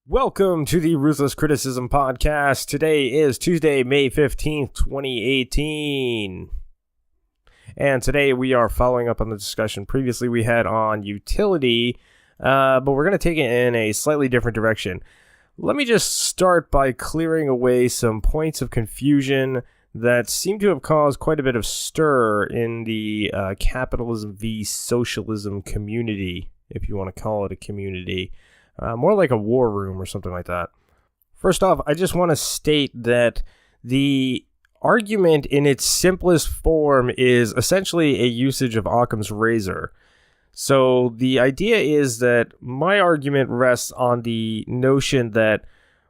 Welcome to the Ruthless Criticism Podcast. Today is Tuesday, May 15th, 2018. And today we are following up on the discussion previously we had on utility, but we're going to take it in a slightly different direction. Let me just start by clearing away some points of confusion that seem to have caused quite a bit of stir in the capitalism v. socialism community, if you want to call it a community. More like a war room or something like that. First off, I just want to state that the argument in its simplest form is essentially a usage of Occam's razor. So the idea is that my argument rests on the notion that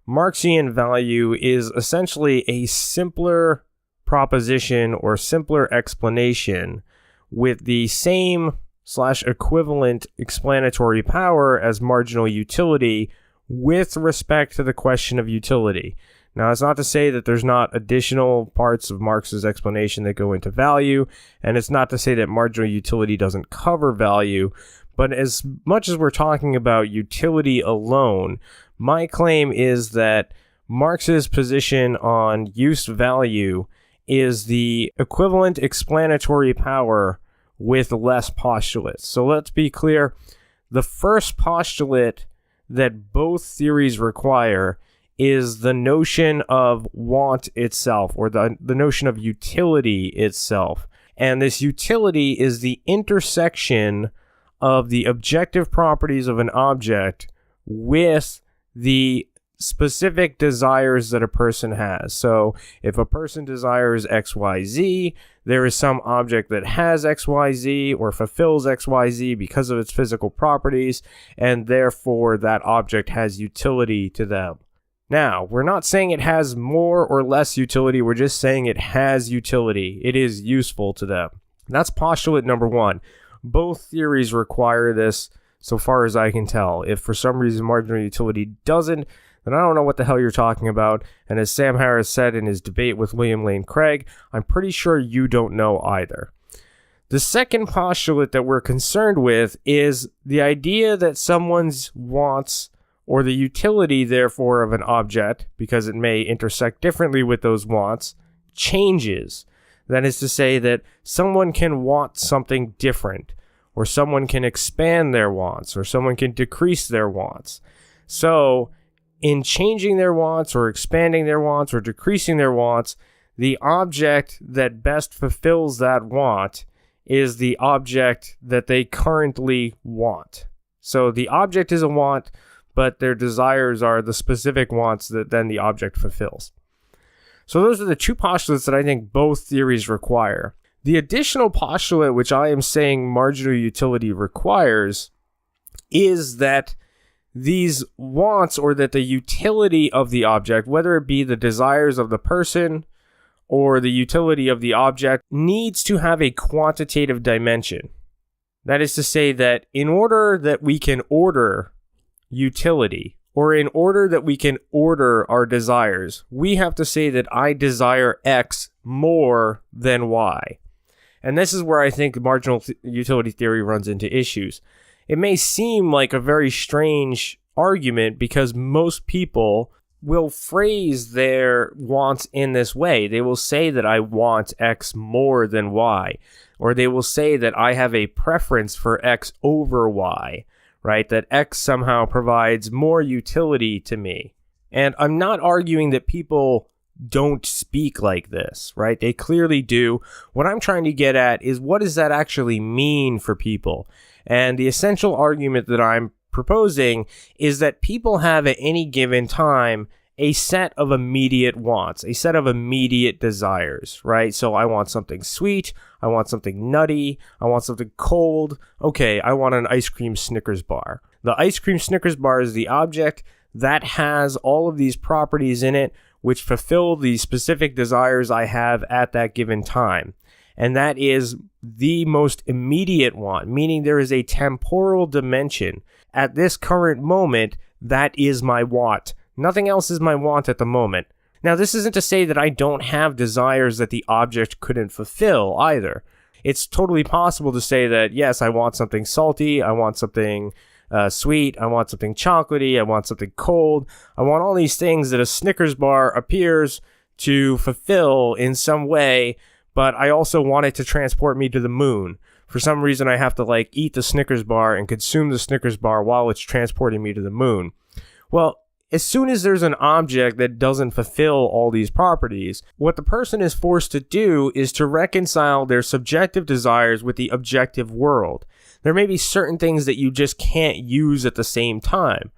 Marxian value is essentially a simpler proposition or simpler explanation with the same /equivalent explanatory power as marginal utility with respect to the question of utility. Now, it's not to say that there's not additional parts of Marx's explanation that go into value, and it's not to say that marginal utility doesn't cover value, but as much as we're talking about utility alone, my claim is that Marx's position on use value is the equivalent explanatory power with less postulates. So let's be clear. The first postulate that both theories require is the notion of want itself, or the notion of utility itself. And this utility is the intersection of the objective properties of an object with the specific desires that a person has. So if a person desires XYZ, there is some object that has XYZ or fulfills XYZ because of its physical properties, and therefore that object has utility to them. Now, we're not saying it has more or less utility, we're just saying it has utility. It is useful to them. That's postulate number one. Both theories require this, so far as I can tell. If for some reason marginal utility doesn't, then I don't know what the hell you're talking about. And as Sam Harris said in his debate with William Lane Craig, I'm pretty sure you don't know either. The second postulate that we're concerned with is the idea that someone's wants, or the utility, therefore, of an object, because it may intersect differently with those wants, changes. That is to say that someone can want something different, or someone can expand their wants, or someone can decrease their wants. So, in changing their wants or expanding their wants or decreasing their wants, the object that best fulfills that want is the object that they currently want. So the object is a want, but their desires are the specific wants that then the object fulfills. So those are the two postulates that I think both theories require. The additional postulate, which I am saying marginal utility requires, is that these wants, or that the utility of the object, whether it be the desires of the person or the utility of the object, needs to have a quantitative dimension. That is to say that in order that we can order utility, or in order that we can order our desires, we have to say that I desire X more than Y. And this is where I think marginal utility theory runs into issues. It may seem like a very strange argument because most people will phrase their wants in this way. They will say that I want X more than Y, or they will say that I have a preference for X over Y, right? That X somehow provides more utility to me. And I'm not arguing that people don't speak like this, right? They clearly do. What I'm trying to get at is, what does that actually mean for people? And the essential argument that I'm proposing is that people have at any given time a set of immediate wants, a set of immediate desires, right? So I want something sweet, I want something nutty, I want something cold. Okay, I want an ice cream Snickers bar. The ice cream Snickers bar is the object that has all of these properties in it which fulfill the specific desires I have at that given time. And that is the most immediate want, meaning there is a temporal dimension. At this current moment, that is my want. Nothing else is my want at the moment. Now, this isn't to say that I don't have desires that the object couldn't fulfill either. It's totally possible to say that, yes, I want something salty, I want something sweet, I want something chocolatey, I want something cold. I want all these things that a Snickers bar appears to fulfill in some way, but I also want it to transport me to the moon. For some reason, I have to eat the Snickers bar and consume the Snickers bar while it's transporting me to the moon. Well, as soon as there's an object that doesn't fulfill all these properties, what the person is forced to do is to reconcile their subjective desires with the objective world. There may be certain things that you just can't use at the same time.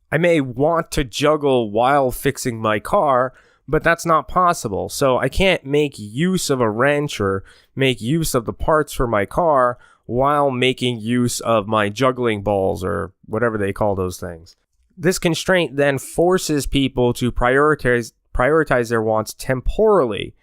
I may want to juggle while fixing my car, but that's not possible. So I can't make use of a wrench or make use of the parts for my car while making use of my juggling balls or whatever they call those things. This constraint then forces people to prioritize their wants temporally.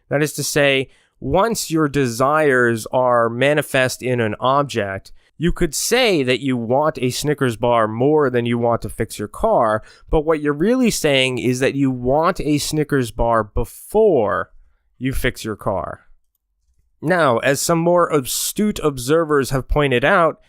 That is to say, once your desires are manifest in an object, you could say that you want a Snickers bar more than you want to fix your car, but what you're really saying is that you want a Snickers bar before you fix your car. Now, as some more astute observers have pointed out,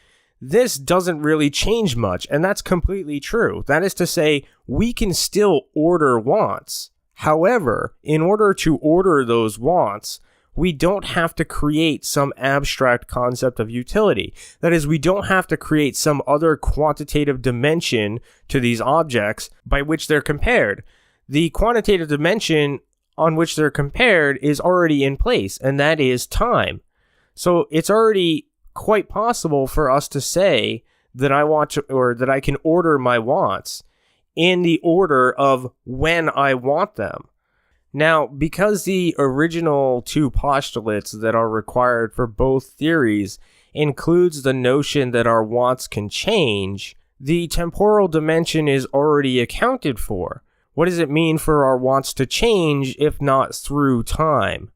this doesn't really change much, and that's completely true. That is to say, we can still order wants. However, in order to order those wants, we don't have to create some abstract concept of utility. That is, we don't have to create some other quantitative dimension to these objects by which they're compared. The quantitative dimension on which they're compared is already in place, and that is time. So it's already quite possible for us to say that I want to, or that I can order my wants in the order of when I want them. Now, because the original two postulates that are required for both theories includes the notion that our wants can change, the temporal dimension is already accounted for. What does it mean for our wants to change if not through time?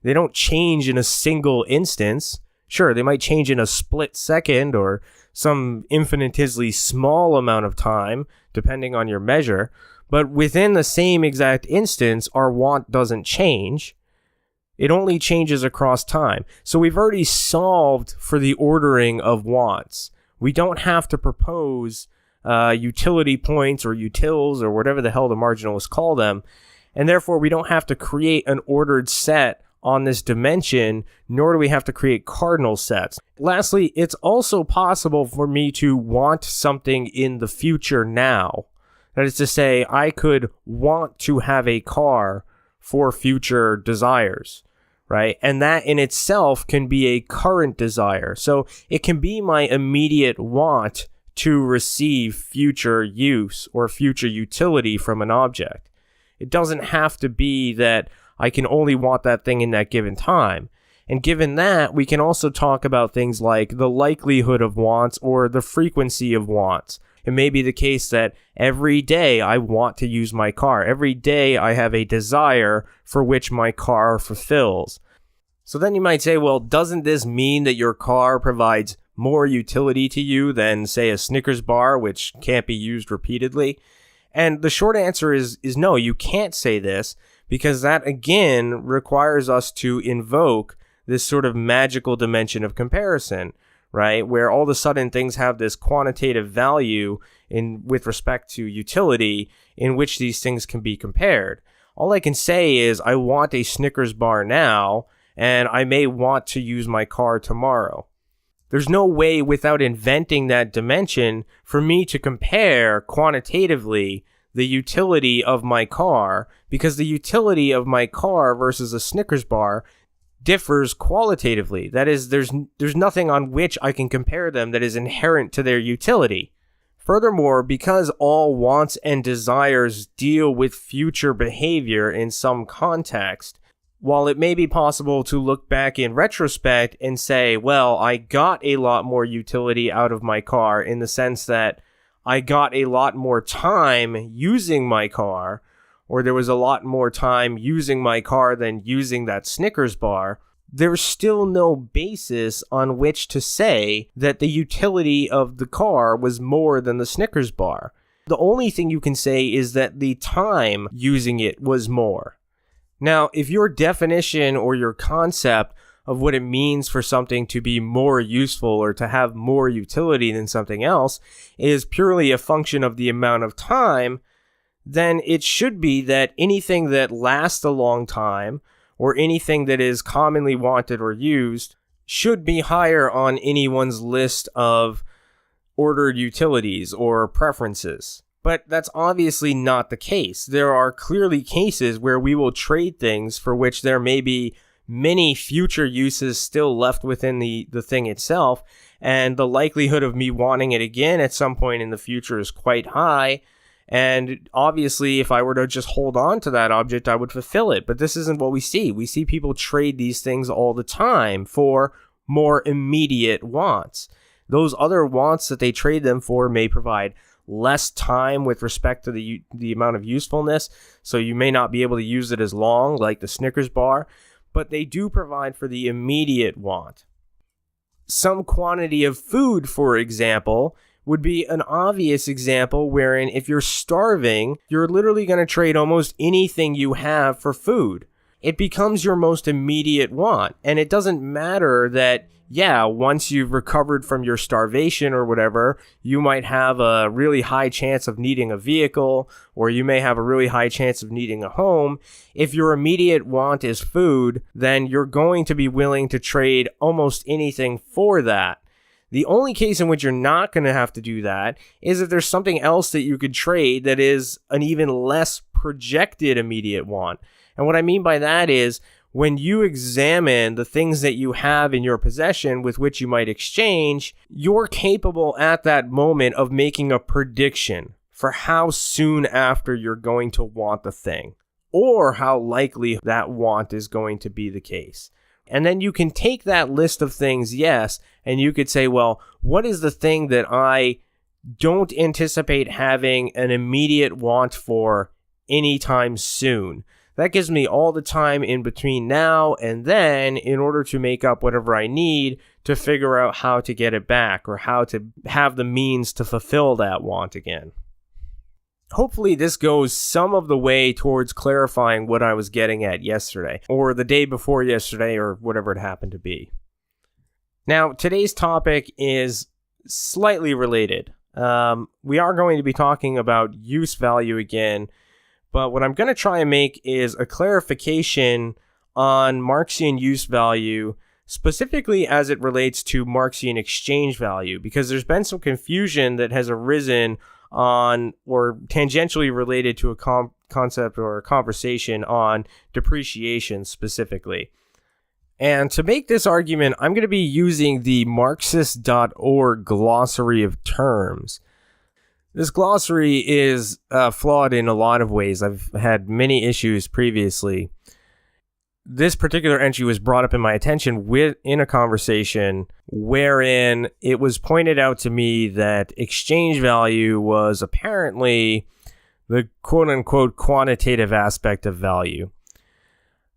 They don't change in a single instance. Sure, they might change in a split second or some infinitesimally small amount of time, depending on your measure, but within the same exact instance, our want doesn't change. It only changes across time. So we've already solved for the ordering of wants. We don't have to propose utility points or utils or whatever the hell the marginalists call them, and therefore we don't have to create an ordered set on this dimension, nor do we have to create cardinal sets. Lastly, it's also possible for me to want something in the future now. That is to say, I could want to have a car for future desires, right? And that in itself can be a current desire. So it can be my immediate want to receive future use or future utility from an object. It doesn't have to be that I can only want that thing in that given time. And given that, we can also talk about things like the likelihood of wants or the frequency of wants. It may be the case that every day I want to use my car. Every day I have a desire for which my car fulfills. So then you might say, well, doesn't this mean that your car provides more utility to you than, say, a Snickers bar, which can't be used repeatedly? And the short answer is no, you can't say this, because that, again, requires us to invoke this sort of magical dimension of comparison, right? Where all of a sudden things have this quantitative value with respect to utility in which these things can be compared. All I can say is I want a Snickers bar now, and I may want to use my car tomorrow. There's no way without inventing that dimension for me to compare quantitatively the utility of my car, because the utility of my car versus a Snickers bar differs qualitatively. That is, there's nothing on which I can compare them that is inherent to their utility. Furthermore, because all wants and desires deal with future behavior in some context, while it may be possible to look back in retrospect and say, well, I got a lot more utility out of my car in the sense that I got a lot more time using my car, or there was a lot more time using my car than using that Snickers bar, there's still no basis on which to say that the utility of the car was more than the Snickers bar. The only thing you can say is that the time using it was more. Now, if your definition or your concept of what it means for something to be more useful or to have more utility than something else is purely a function of the amount of time, then it should be that anything that lasts a long time or anything that is commonly wanted or used should be higher on anyone's list of ordered utilities or preferences. But that's obviously not the case. There are clearly cases where we will trade things for which there may be many future uses still left within the thing itself, and the likelihood of me wanting it again at some point in the future is quite high. And obviously, if I were to just hold on to that object, I would fulfill it. But this isn't what we see. We see people trade these things all the time for more immediate wants. Those other wants that they trade them for may provide less time with respect to the amount of usefulness, so you may not be able to use it as long, like the Snickers bar, but they do provide for the immediate want. Some quantity of food, for example, would be an obvious example wherein if you're starving, you're literally going to trade almost anything you have for food. It becomes your most immediate want, and it doesn't matter that once you've recovered from your starvation or whatever, you might have a really high chance of needing a vehicle, or you may have a really high chance of needing a home. If your immediate want is food, then you're going to be willing to trade almost anything for that. The only case in which you're not going to have to do that is if there's something else that you could trade that is an even less projected immediate want. And what I mean by that is, when you examine the things that you have in your possession with which you might exchange, you're capable at that moment of making a prediction for how soon after you're going to want the thing, or how likely that want is going to be the case. And then you can take that list of things, and you could say, well, what is the thing that I don't anticipate having an immediate want for anytime soon? That gives me all the time in between now and then in order to make up whatever I need to figure out how to get it back or how to have the means to fulfill that want again. Hopefully this goes some of the way towards clarifying what I was getting at yesterday, or the day before yesterday, or whatever it happened to be. Now, today's topic is slightly related. We are going to be talking about use value again, but what I'm going to try and make is a clarification on Marxian use value, specifically as it relates to Marxian exchange value, because there's been some confusion that has arisen on, or tangentially related to a concept or a conversation on depreciation specifically. And to make this argument, I'm going to be using the Marxist.org glossary of terms. This glossary is flawed in a lot of ways. I've had many issues previously. This particular entry was brought up in my attention in a conversation wherein it was pointed out to me that exchange value was apparently the quote-unquote quantitative aspect of value.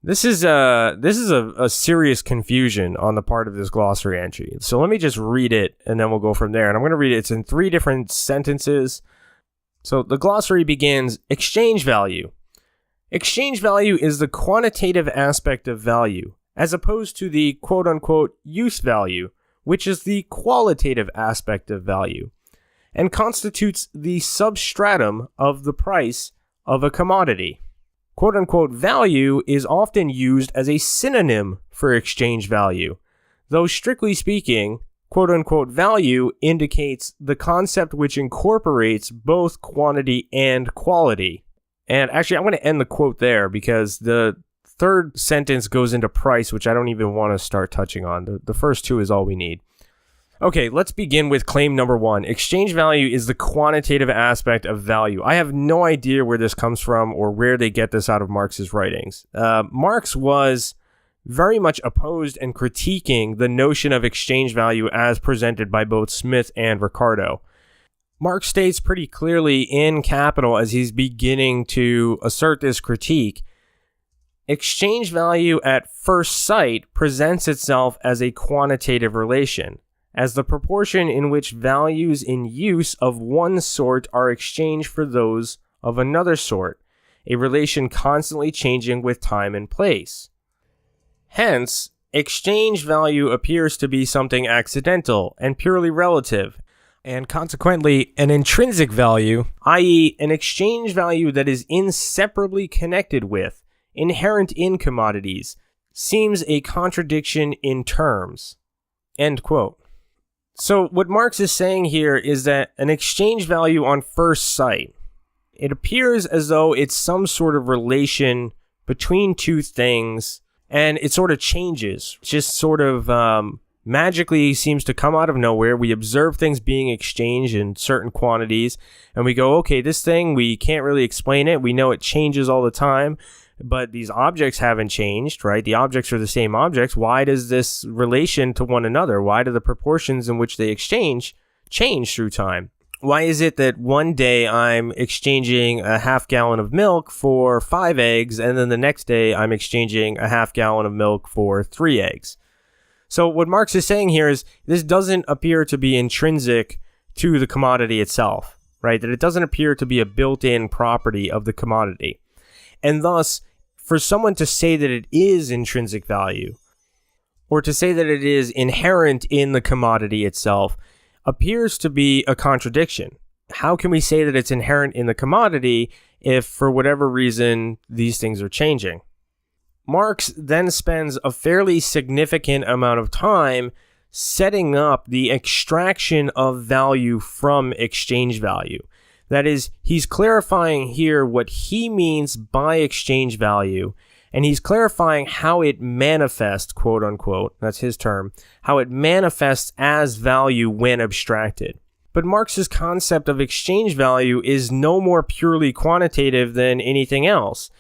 This is a serious confusion on the part of this glossary entry. So let me just read it, and then we'll go from there. And I'm going to read it. It's in 3 different sentences. So the glossary begins, exchange value. Exchange value is the quantitative aspect of value, as opposed to the quote-unquote use value, which is the qualitative aspect of value, and constitutes the substratum of the price of a commodity. Quote-unquote value is often used as a synonym for exchange value, though strictly speaking, quote-unquote value indicates the concept which incorporates both quantity and quality. And actually, I'm going to end the quote there because the third sentence goes into price, which I don't even want to start touching on. The first 2 is all we need. Okay, let's begin with claim number 1. Exchange value is the quantitative aspect of value. I have no idea where this comes from or where they get this out of Marx's writings. Marx was very much opposed and critiquing the notion of exchange value as presented by both Smith and Ricardo. Marx states pretty clearly in Capital, as he's beginning to assert this critique, exchange value at first sight presents itself as a quantitative relation, as the proportion in which values in use of one sort are exchanged for those of another sort, a relation constantly changing with time and place. Hence, exchange value appears to be something accidental and purely relative, and consequently an intrinsic value, i.e. an exchange value that is inseparably connected with, inherent in commodities, seems a contradiction in terms. End quote. So what Marx is saying here is that an exchange value on first sight, it appears as though it's some sort of relation between two things, and it sort of changes. It just sort of magically seems to come out of nowhere. We observe things being exchanged in certain quantities, and we go, okay, this thing, we can't really explain it. We know it changes all the time, but these objects haven't changed, right? The objects are the same objects. Why does this relation to one another? Why do the proportions in which they exchange change through time? Why is it that one day I'm exchanging a half gallon of milk for 5 eggs, and then the next day I'm exchanging a half gallon of milk for 3 eggs? So what Marx is saying here is this doesn't appear to be intrinsic to the commodity itself, right? That it doesn't appear to be a built-in property of the commodity. And thus, for someone to say that it is intrinsic value, or to say that it is inherent in the commodity itself, appears to be a contradiction. How can we say that it's inherent in the commodity if, for whatever reason, these things are changing? Marx then spends a fairly significant amount of time setting up the extraction of value from exchange value. That is, he's clarifying here what he means by exchange value, and he's clarifying how it manifests, quote unquote, that's his term, how it manifests as value when abstracted. But Marx's concept of exchange value is no more purely quantitative than anything else.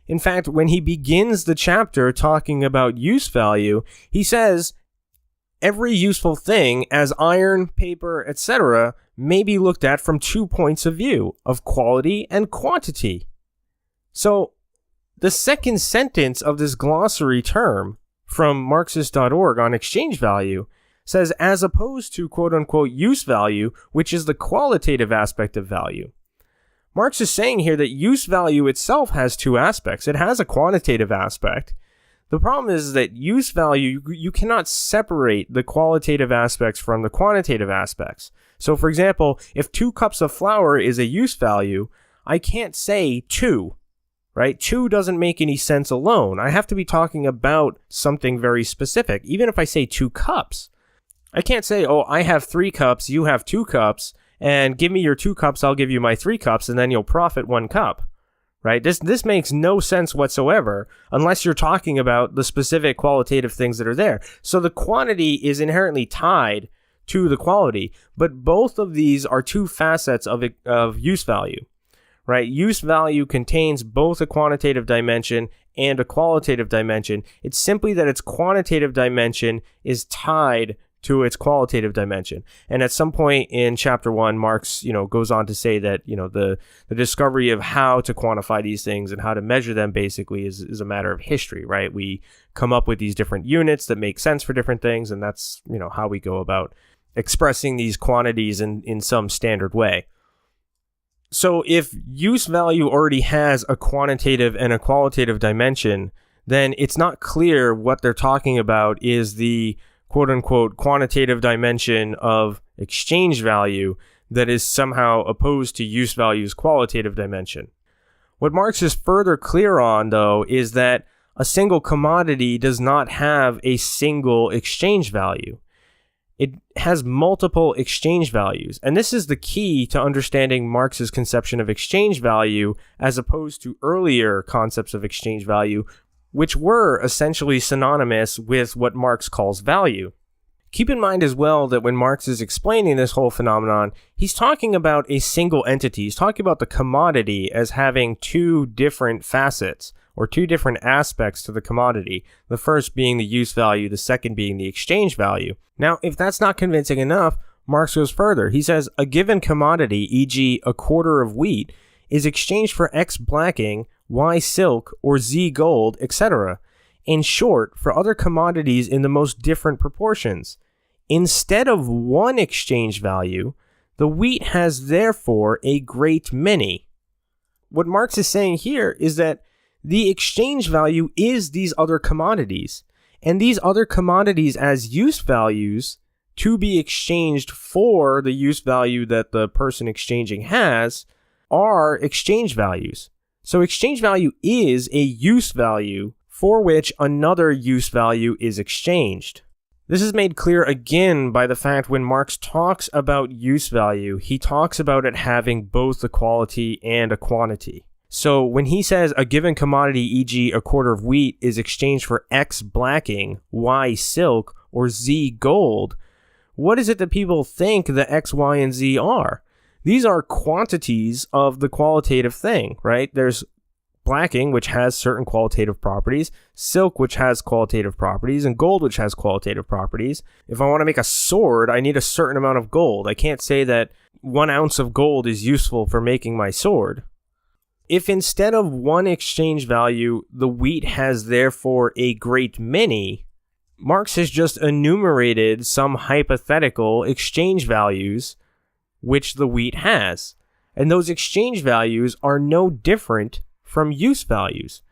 In fact, when he begins the chapter talking about use value, he says, every useful thing, as iron, paper, etc., may be looked at from 2 points of view, of quality and quantity. So, the second sentence of this glossary term from Marxist.org on exchange value says, as opposed to quote-unquote use value, which is the qualitative aspect of value. Marx is saying here that use value itself has 2 aspects. It has a quantitative aspect. The problem is that use value, you cannot separate the qualitative aspects from the quantitative aspects. So, for example, if 2 cups of flour is a use value, I can't say 2, right? 2 doesn't make any sense alone. I have to be talking about something very specific. Even if I say 2 cups, I can't say, oh, I have 3 cups, you have 2 cups, and give me your 2 cups, I'll give you my 3 cups, and then you'll profit 1 cup. Right? This makes no sense whatsoever unless you're talking about the specific qualitative things that are there. So the quantity is inherently tied to the quality, but both of these are 2 facets of use value. Right? Use value contains both a quantitative dimension and a qualitative dimension. It's simply that its quantitative dimension is tied to its qualitative dimension. And at some point in chapter 1, Marx, goes on to say that, the discovery of how to quantify these things and how to measure them basically is a matter of history, right? We come up with these different units that make sense for different things, and that's, how we go about expressing these quantities in some standard way. So if use value already has a quantitative and a qualitative dimension, then it's not clear what they're talking about is the quote-unquote quantitative dimension of exchange value that is somehow opposed to use value's qualitative dimension. What Marx is further clear on, though, is that a single commodity does not have a single exchange value. It has multiple exchange values, and this is the key to understanding Marx's conception of exchange value as opposed to earlier concepts of exchange value, which were essentially synonymous with what Marx calls value. Keep in mind as well that when Marx is explaining this whole phenomenon, he's talking about a single entity. He's talking about the commodity as having 2 different facets, or 2 different aspects to the commodity, the first being the use value, the second being the exchange value. Now, if that's not convincing enough, Marx goes further. He says, a given commodity, e.g. a quarter of wheat, is exchanged for X blacking, Y silk, or Z gold, etc. In short, for other commodities in the most different proportions. Instead of one exchange value, the wheat has therefore a great many. What Marx is saying here is that the exchange value is these other commodities. And these other commodities as use values to be exchanged for the use value that the person exchanging has are exchange values. So exchange value is a use value for which another use value is exchanged. This is made clear again by the fact when Marx talks about use value, he talks about it having both a quality and a quantity. So when he says a given commodity, e.g. a quarter of wheat, is exchanged for X blacking, Y silk, or Z gold, what is it that people think the X, Y, and Z are? These are quantities of the qualitative thing, right? There's blacking, which has certain qualitative properties, silk, which has qualitative properties, and gold, which has qualitative properties. If I want to make a sword, I need a certain amount of gold. I can't say that 1 ounce of gold is useful for making my sword. If instead of one exchange value, the wheat has therefore a great many, Marx has just enumerated some hypothetical exchange values which the wheat has. And those exchange values are no different from use values.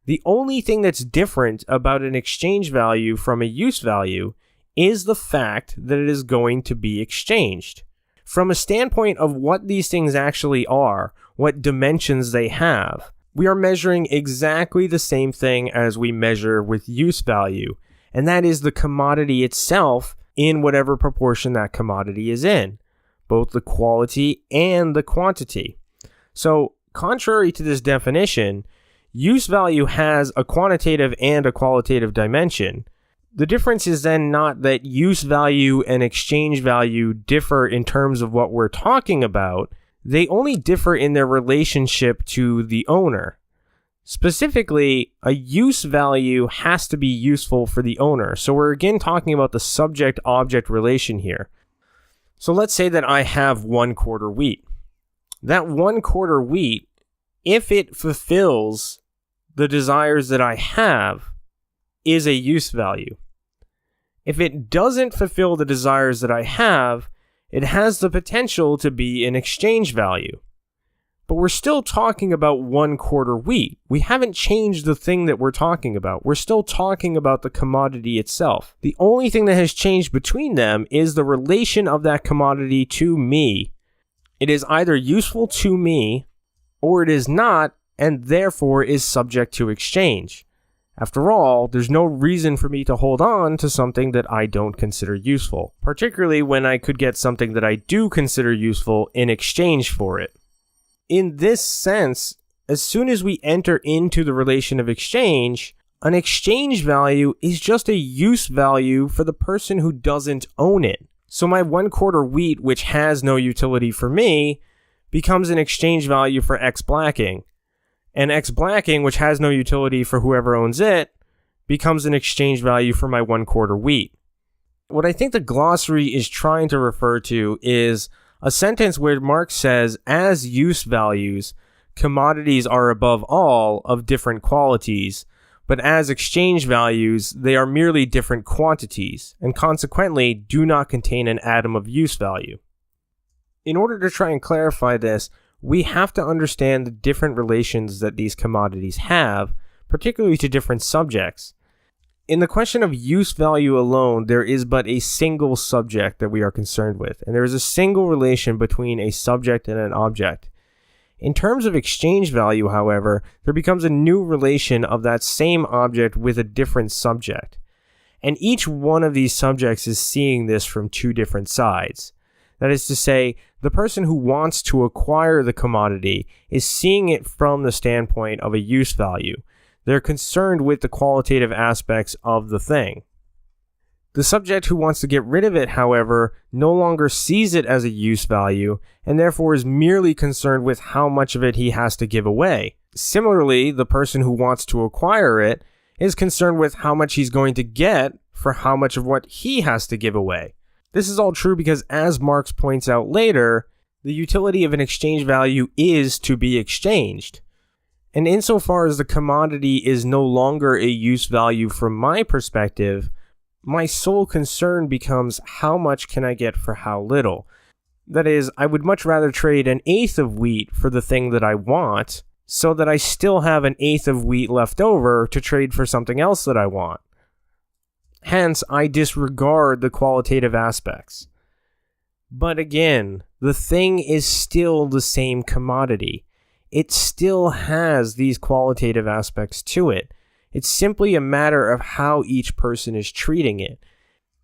The only thing that's different about an exchange value from a use value is the fact that it is going to be exchanged. From a standpoint of what these things actually are, what dimensions they have, we are measuring exactly the same thing as we measure with use value, and that is the commodity itself in whatever proportion that commodity is in, both the quality and the quantity. So, contrary to this definition, use value has a quantitative and a qualitative dimension. The difference is then not that use value and exchange value differ in terms of what we're talking about. They only differ in their relationship to the owner. Specifically, a use value has to be useful for the owner. So we're again talking about the subject-object relation here. So let's say that I have 1 quarter wheat. That 1 quarter wheat, if it fulfills the desires that I have, is a use value. If it doesn't fulfill the desires that I have, it has the potential to be an exchange value. But we're still talking about 1 quarter wheat. We haven't changed the thing that we're talking about. We're still talking about the commodity itself. The only thing that has changed between them is the relation of that commodity to me. It is either useful to me, or it is not, and therefore is subject to exchange. After all, there's no reason for me to hold on to something that I don't consider useful, particularly when I could get something that I do consider useful in exchange for it. In this sense, as soon as we enter into the relation of exchange, an exchange value is just a use value for the person who doesn't own it. So my 1 quarter wheat, which has no utility for me, becomes an exchange value for X blacking. And X blacking, which has no utility for whoever owns it, becomes an exchange value for my 1 quarter wheat. What I think the glossary is trying to refer to is a sentence where Marx says, as use values, commodities are above all of different qualities, but as exchange values, they are merely different quantities, and consequently do not contain an atom of use value. In order to try and clarify this, we have to understand the different relations that these commodities have, particularly to different subjects. In the question of use value alone, there is but a single subject that we are concerned with, and there is a single relation between a subject and an object. In terms of exchange value, however, there becomes a new relation of that same object with a different subject. And each one of these subjects is seeing this from 2 different sides. That is to say, the person who wants to acquire the commodity is seeing it from the standpoint of a use value. They're concerned with the qualitative aspects of the thing. The subject who wants to get rid of it, however, no longer sees it as a use value, and therefore is merely concerned with how much of it he has to give away. Similarly, the person who wants to acquire it is concerned with how much he's going to get for how much of what he has to give away. This is all true because, as Marx points out later, the utility of an exchange value is to be exchanged. And insofar as the commodity is no longer a use value from my perspective, my sole concern becomes how much can I get for how little. That is, I would much rather trade 1/8 of wheat for the thing that I want, so that I still have 1/8 of wheat left over to trade for something else that I want. Hence, I disregard the qualitative aspects. But again, the thing is still the same commodity. It still has these qualitative aspects to it. It's simply a matter of how each person is treating it.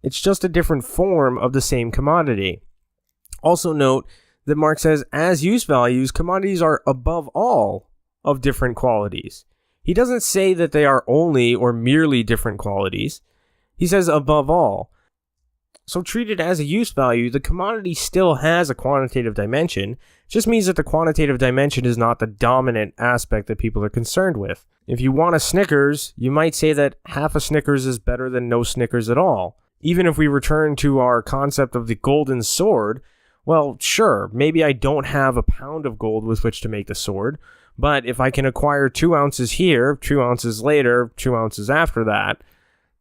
It's just a different form of the same commodity. Also note that Marx says, as use values, commodities are above all of different qualities. He doesn't say that they are only or merely different qualities. He says above all. So treated as a use value, the commodity still has a quantitative dimension. It just means that the quantitative dimension is not the dominant aspect that people are concerned with. If you want a Snickers, you might say that half a Snickers is better than no Snickers at all. Even if we return to our concept of the golden sword, well, sure, maybe I don't have a pound of gold with which to make the sword, but if I can acquire 2 ounces here, 2 ounces later, 2 ounces after that,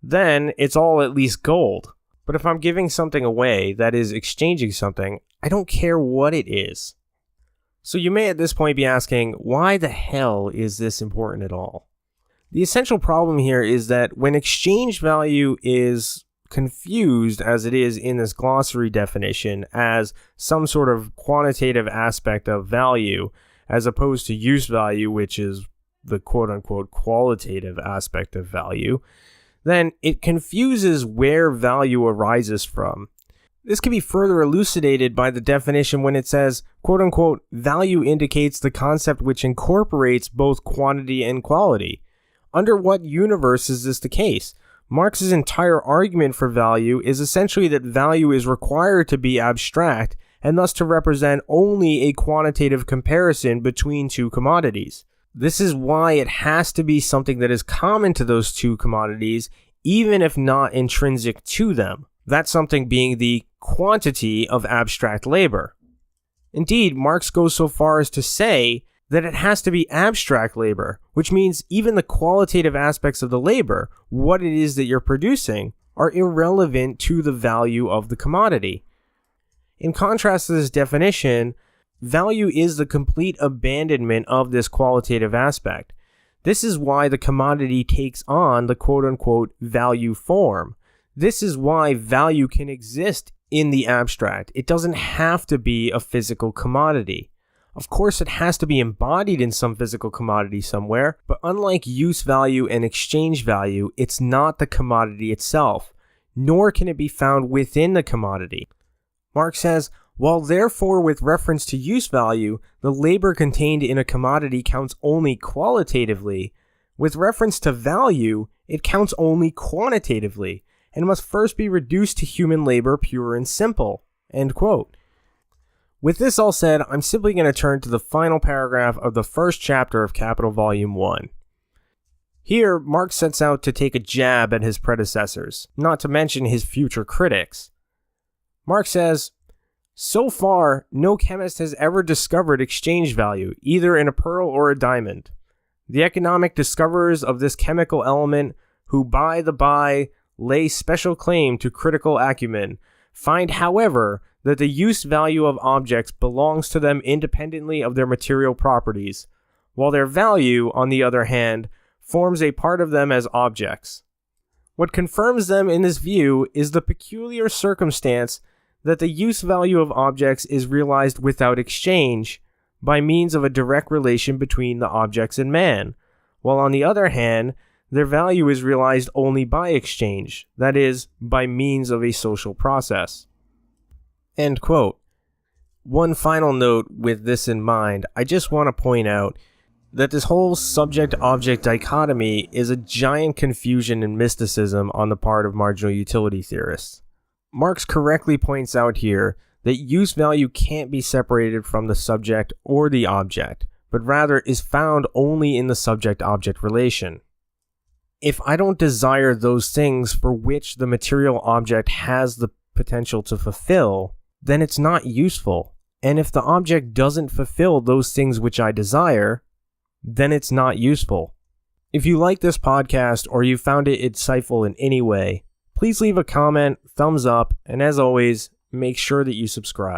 then it's all at least gold. But if I'm giving something away, that is exchanging something, I don't care what it is. So you may at this point be asking, why the hell is this important at all? The essential problem here is that when exchange value is confused, as it is in this glossary definition, as some sort of quantitative aspect of value, as opposed to use value, which is the quote-unquote qualitative aspect of value, then it confuses where value arises from. This can be further elucidated by the definition when it says, quote-unquote, value indicates the concept which incorporates both quantity and quality. Under what universe is this the case? Marx's entire argument for value is essentially that value is required to be abstract and thus to represent only a quantitative comparison between two commodities. This is why it has to be something that is common to those two commodities, even if not intrinsic to them. That something being the quantity of abstract labor. Indeed, Marx goes so far as to say that it has to be abstract labor, which means even the qualitative aspects of the labor, what it is that you're producing, are irrelevant to the value of the commodity. In contrast to this definition, value is the complete abandonment of this qualitative aspect. This is why the commodity takes on the quote-unquote value form. This is why value can exist in the abstract. It doesn't have to be a physical commodity. Of course, it has to be embodied in some physical commodity somewhere, but unlike use value and exchange value, it's not the commodity itself, nor can it be found within the commodity. Marx says, while therefore with reference to use value, the labor contained in a commodity counts only qualitatively, with reference to value, it counts only quantitatively, and must first be reduced to human labor pure and simple. End quote. With this all said, I'm simply going to turn to the final paragraph of the first chapter of Capital Volume 1. Here, Marx sets out to take a jab at his predecessors, not to mention his future critics. Marx says, so far, no chemist has ever discovered exchange value, either in a pearl or a diamond. The economic discoverers of this chemical element, who by the by lay special claim to critical acumen, find, however, that the use value of objects belongs to them independently of their material properties, while their value, on the other hand, forms a part of them as objects. What confirms them in this view is the peculiar circumstance that the use value of objects is realized without exchange, by means of a direct relation between the objects and man, while on the other hand, their value is realized only by exchange, that is, by means of a social process. End quote. One final note with this in mind, I just want to point out that this whole subject-object dichotomy is a giant confusion and mysticism on the part of marginal utility theorists. Marx correctly points out here that use value can't be separated from the subject or the object, but rather is found only in the subject-object relation. If I don't desire those things for which the material object has the potential to fulfill, then it's not useful. And if the object doesn't fulfill those things which I desire, then it's not useful. If you like this podcast or you found it insightful in any way, please leave a comment, thumbs up, and as always, make sure that you subscribe.